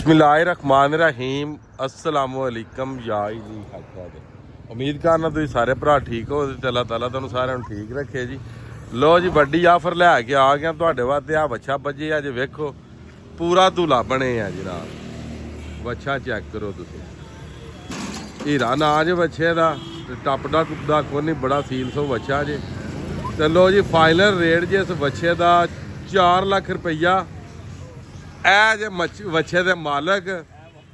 ਬਿਸਮਿल्लाहिर्रहमानिर्रहीम अस्सलामुअलैकुम या जी खाका जी। उम्मीद करना तुम सारे भरा ठीक हो ते अल्लाह ताला तुहानू सारिਆਂ ਨੂੰ ठीक रखे जी। लो जी वड्डी आफर लै के आ गया तुहाडे वास्ते। आ वच्छा बजे अज वेखो पूरा धूला बने आ जनाब। वच्छा चेक करो तुसीं, हीरा ना जे वच्छे दा टपदा टुपदा कोई नहीं, बड़ा सील सो वच्छा जे। ते लो जी फाइनल रेट जे इस वच्छे दा 4 लाख रुपया। ए जे वच्छे दे मालक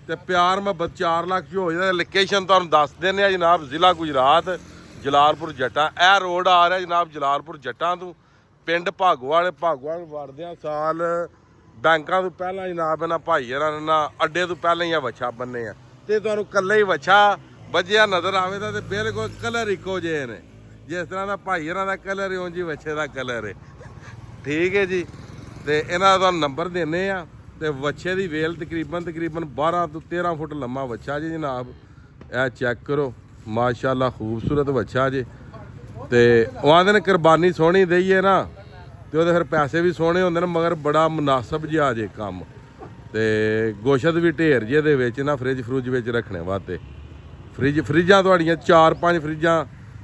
ते प्यार मुहब्बत 4 लाख जो हो जाए। लोकेशन तुहानू दस देने जनाब, जिला गुजरात जलालपुर जट्टा। ए रोड आ रहा जनाब जलालपुर जट्टा तो पिंड भागोवाल वड़द्या साल बैंकों तो पहला जनाब इन्हां भाई ना अड्डे तो पहले ही वच्छा बन्ने आ। ते तुहानू कल्ले ही वच्छा बजिया नज़र आवे तो बिल्कुल कलर इको जे ने, जिस तरह का भाई का कलर है उंज ही वच्छे का कलर है। ठीक है जी। तो इन्हां दा नंबर देने आ। ते वच्छे की वेल तकरीबन 12 तो 13 फुट लम्मा वच्छा जी जनाब। ए चेक करो माशाअल्लाह खूबसूरत वच्छा जी। तो वो आंदे ने कुरबानी सोहनी दईए ना तो फिर पैसे भी सोहने होंदे ने, मगर बड़ा मुनासब जिहा जे कम। तो गोशत भी ढेर जे दे विच ना फ्रिज फ्रुज विच रखने वास्ते। फ्रिजां तुहाड़ियां 4-5 फ्रिजां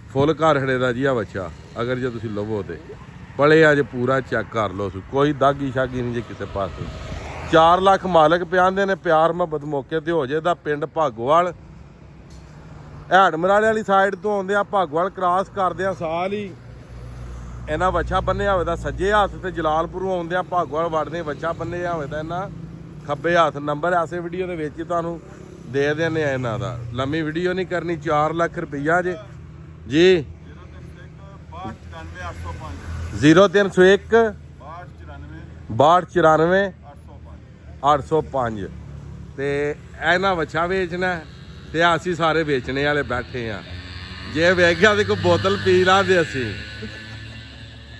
फुल घर खड़े दा जी। आ वच्छा अगर जे तुसीं लवो तो पले अज पूरा चेक कर लो, कोई दागी शागी नहीं जी किसी पास। 4 लाख मालक पे आंदे ने, प्यार मुहब्बत मौके ते हो जाए। पिंड भागोवाल हैडमराले वाली साइड तो आउंदे आ भागोवाल क्रॉस करदे आ साल ही इन्हां वच्छा बन्निया होवे दा सज्जे हत्थ ते जलालपुरों आउंदे आ भागोवाल वड़दे वच्छा बन्निया होवे दा इन्हां खब्बे हत्थ। नंबर ऐसे वीडियो दे विच तुहानू दे देने आ इन्हां दा। लम्मी वीडियो नहीं करनी। 4 लाख रुपया जे जी। 0301 6294 805 ते इन्हां वच्छा वेचना ते असीं सारे वेचने वाले बैठे हैं। जे वेख गया तो कोई बोतल पी ला दे। असीं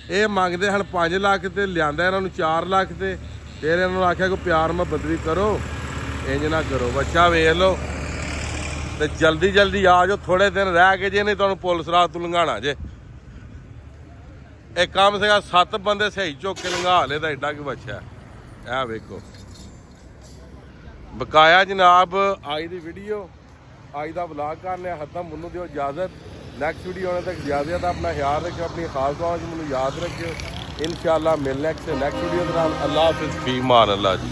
ये मंगते हैं 5 लाख ते लियांदा इन्हां नूं 4 लाख ते फिर इन्हां नूं आख्या कोई प्यार मुहब्बत भी करो, इंज ना करो। वच्छा वेख लो ते जल्दी जल्दी आ जाओ, थोड़े दिन रह के जे नहीं तुहानूं पुलिस रात तों लंघाना जे। एक कम से कम 7 बंदे सही चुक के लंघा ले तो एडा कि वच्छा है। वेखो बकाया जनाब। अज की वीडियो अज का व्लॉग करने खत्म। मैनूं दिओ इजाजत। नैक्सट वीडियो आने तक इजाजत। अपना ख्याल रखियो, अपनी खास दुआ मैनूं याद रखियो। इंशाअल्लाह मिलने नेक्स्ट वीडियो के नाल। अल्लाह हाफिज़, फी मान अल्लाह जी।